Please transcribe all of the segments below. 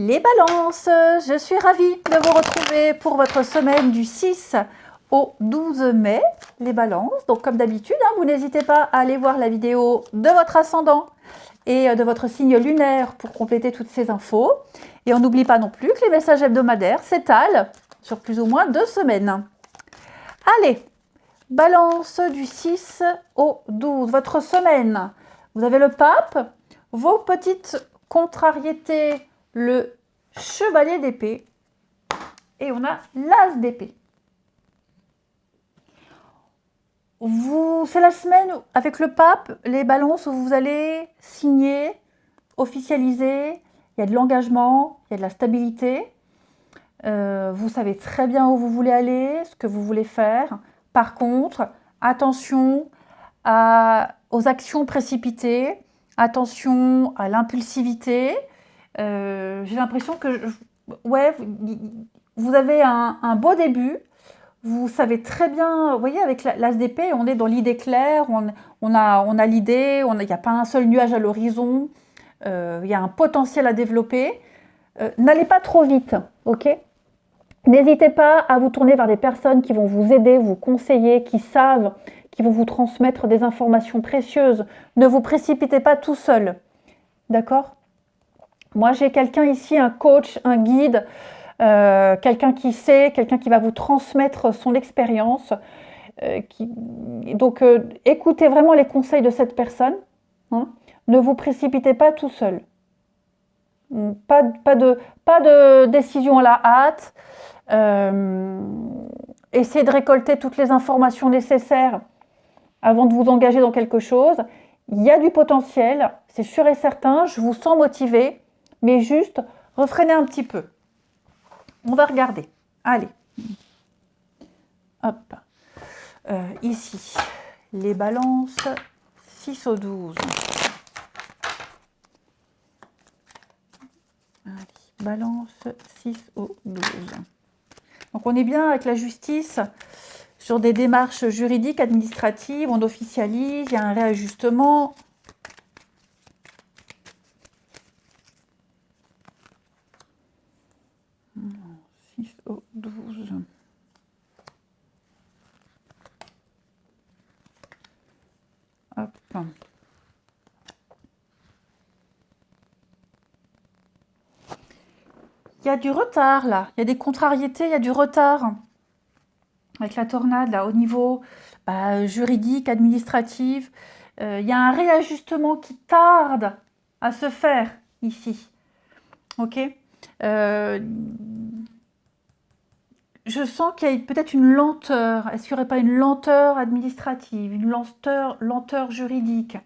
Les balances, je suis ravie de vous retrouver pour votre semaine du 6 au 12 mai. Les balances, donc comme d'habitude, vous n'hésitez pas à aller voir la vidéo de votre ascendant et de votre signe lunaire pour compléter toutes ces infos. Et on n'oublie pas non plus que les messages hebdomadaires s'étalent sur plus ou moins 2 semaines. Allez, balance du 6 au 12, votre semaine. Vous avez le pape, vos petites contrariétés, le chevalier d'épée et on a l'as d'épée. C'est la semaine avec le pape, les balances où vous allez signer, officialiser, il y a de l'engagement, il y a de la stabilité. Vous savez très bien où vous voulez aller, ce que vous voulez faire. Par contre, attention aux actions précipitées, attention à l'impulsivité. J'ai l'impression que vous avez un beau début. Vous savez très bien, vous voyez, avec l'as d'épée, on est dans l'idée claire, on a l'idée, il n'y a pas un seul nuage à l'horizon, il y a un potentiel à développer. N'allez pas trop vite, ok? N'hésitez pas à vous tourner vers des personnes qui vont vous aider, vous conseiller, qui savent, qui vont vous transmettre des informations précieuses. Ne vous précipitez pas tout seul, d'accord? Moi, j'ai quelqu'un ici, un coach, un guide, quelqu'un qui sait, quelqu'un qui va vous transmettre son expérience. Donc, écoutez vraiment les conseils de cette personne. Hein. Ne vous précipitez pas tout seul. Pas de décision à la hâte. Essayez de récolter toutes les informations nécessaires avant de vous engager dans quelque chose. Il y a du potentiel, c'est sûr et certain. Je vous sens motivé, mais juste refrénez un petit peu. On va regarder. Allez. Hop. Ici, les balances 6 au 12. Allez, balance 6 au 12. Donc on est bien avec la justice sur des démarches juridiques, administratives, on officialise, il y a un réajustement. Au 12. Hop. Il y a du retard là, il y a des contrariétés, il y a du retard. Avec la tornade là, au niveau juridique, administratif, il y a un réajustement qui tarde à se faire ici. Ok. Je sens qu'il y a peut-être une lenteur. Est-ce qu'il n'y aurait pas une lenteur administrative, une lenteur juridique?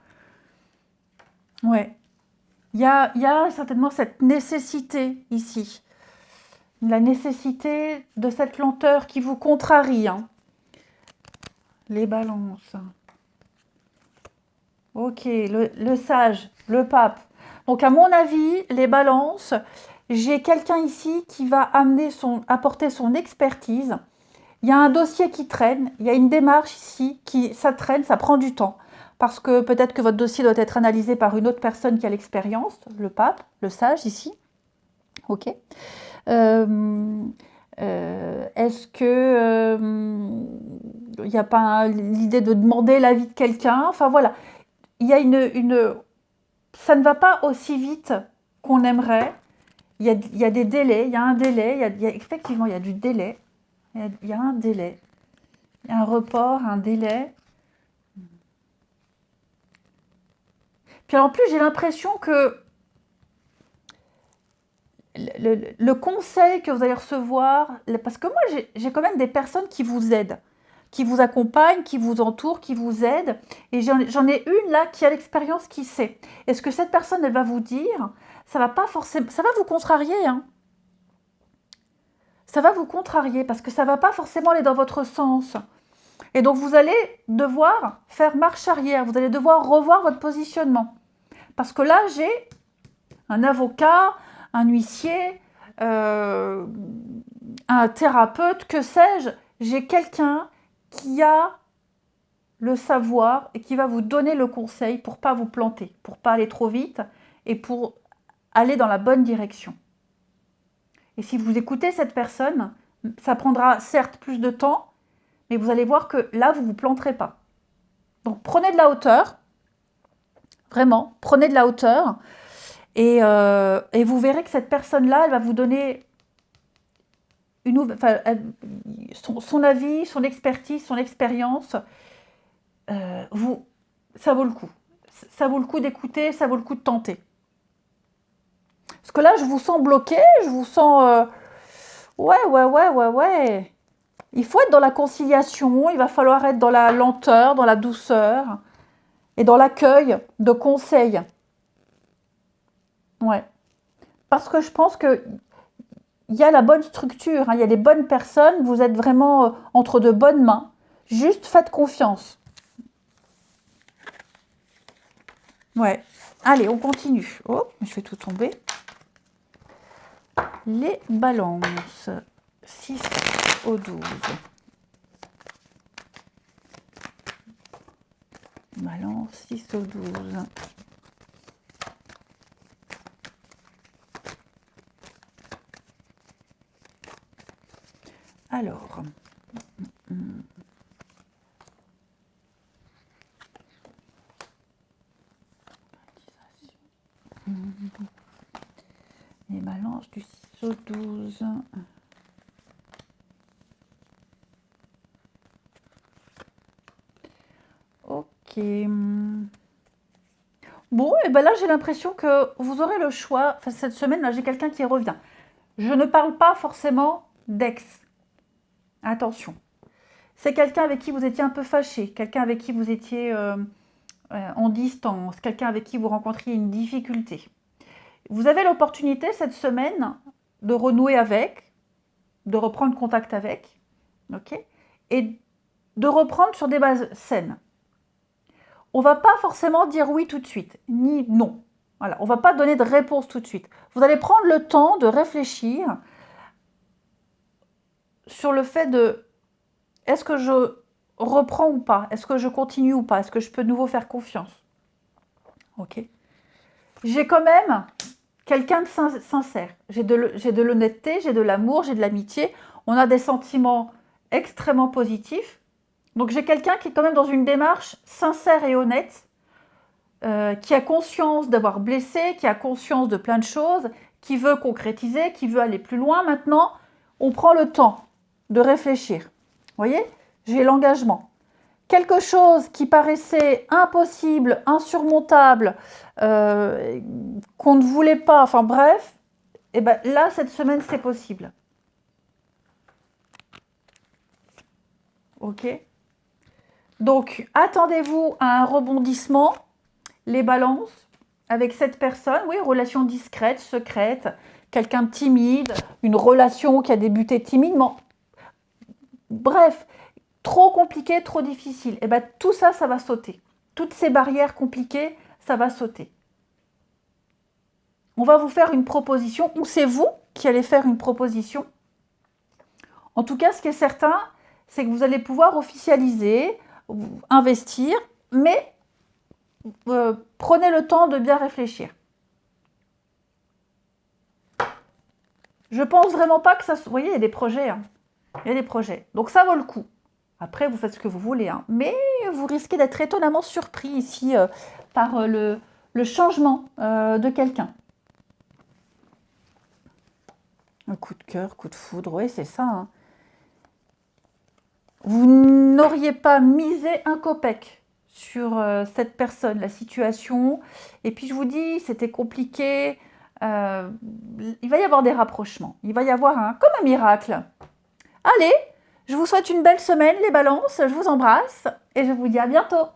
Ouais. Il y a certainement cette nécessité ici. La nécessité de cette lenteur qui vous contrarie. Hein. Les balances. Ok, le sage, le pape. Donc à mon avis, les balances, j'ai quelqu'un ici qui va apporter son expertise. Il y a un dossier qui traîne, il y a une démarche ici, ça traîne, ça prend du temps. Parce que peut-être que votre dossier doit être analysé par une autre personne qui a l'expérience, le pape, le sage ici. Ok. Est-ce que il n'y a pas l'idée de demander l'avis de quelqu'un? Enfin voilà, il y a ça ne va pas aussi vite qu'on aimerait. Il y a des délais, il y a un délai, effectivement il y a du délai. Il y a un délai, il y a un report, un délai. Puis en plus, j'ai l'impression que le conseil que vous allez recevoir, parce que moi, j'ai quand même des personnes qui vous aident, qui vous accompagnent, qui vous entourent, qui vous aident. Et j'en ai une là qui a l'expérience, qui sait. Et ce que cette personne, elle va vous dire, ça va pas forcément, ça va vous contrarier, hein. Ça va vous contrarier parce que ça va pas forcément aller dans votre sens. Et donc, vous allez devoir faire marche arrière. Vous allez devoir revoir votre positionnement. Parce que là, j'ai un avocat, un huissier, un thérapeute, que sais-je. J'ai quelqu'un qui a le savoir et qui va vous donner le conseil pour ne pas vous planter, pour ne pas aller trop vite et pour aller dans la bonne direction. Et si vous écoutez cette personne, ça prendra certes plus de temps, mais vous allez voir que là, vous ne vous planterez pas. Donc, prenez de la hauteur. Vraiment, prenez de la hauteur. Et vous verrez que cette personne-là, elle va vous donner son avis, son expertise, son expérience. Ça vaut le coup. Ça vaut le coup d'écouter, ça vaut le coup de tenter. Parce que là, je vous sens bloqué, je vous sens... ouais. Il faut être dans la conciliation, il va falloir être dans la lenteur, dans la douceur et dans l'accueil de conseils. Ouais. Parce que je pense que il y a la bonne structure, hein, il y a les bonnes personnes, vous êtes vraiment entre de bonnes mains. Juste faites confiance. Ouais. Allez, on continue. Oh, je fais tout tomber. Les balances. 6 au 12. Balance 6 au 12. Alors, les balances du 6 au 12. Ok. Bon, et ben là, j'ai l'impression que vous aurez le choix. Enfin, cette semaine, là, j'ai quelqu'un qui revient. Je ne parle pas forcément d'ex. Attention. C'est quelqu'un avec qui vous étiez un peu fâché, quelqu'un avec qui vous étiez en distance, quelqu'un avec qui vous rencontriez une difficulté. Vous avez l'opportunité cette semaine de renouer avec, de reprendre contact avec, ok, et de reprendre sur des bases saines. On ne va pas forcément dire oui tout de suite, ni non. Voilà, on ne va pas donner de réponse tout de suite. Vous allez prendre le temps de réfléchir sur le fait de est-ce que je reprends ou pas? Est-ce que je continue ou pas? Est-ce que je peux de nouveau faire confiance? Ok. J'ai quand même quelqu'un de sincère. J'ai de l'honnêteté, j'ai de l'amour, j'ai de l'amitié. On a des sentiments extrêmement positifs. Donc j'ai quelqu'un qui est quand même dans une démarche sincère et honnête, qui a conscience d'avoir blessé, qui a conscience de plein de choses, qui veut concrétiser, qui veut aller plus loin. Maintenant, on prend le temps de réfléchir. Vous voyez, j'ai l'engagement. Quelque chose qui paraissait impossible, insurmontable, qu'on ne voulait pas, enfin bref, et ben là, cette semaine, c'est possible. Ok? Donc, attendez-vous à un rebondissement, les balances, avec cette personne. Oui, relation discrète, secrète, quelqu'un de timide, une relation qui a débuté timidement. Bref, trop compliqué, trop difficile. Et bien, tout ça, ça va sauter. Toutes ces barrières compliquées, ça va sauter. On va vous faire une proposition, ou c'est vous qui allez faire une proposition. En tout cas, ce qui est certain, c'est que vous allez pouvoir officialiser, investir, mais prenez le temps de bien réfléchir. Je pense vraiment pas que ça... Vous voyez, il y a des projets. Hein. Il y a des projets. Donc ça vaut le coup. Après, vous faites ce que vous voulez. Hein. Mais vous risquez d'être étonnamment surpris ici par le changement de quelqu'un. Un coup de cœur, coup de foudre, oui, c'est ça. Hein. Vous n'auriez pas misé un copec sur cette personne, la situation. Et puis je vous dis, c'était compliqué. Il va y avoir des rapprochements. Il va y avoir comme un miracle. Allez, je vous souhaite une belle semaine, les balances. Je vous embrasse et je vous dis à bientôt.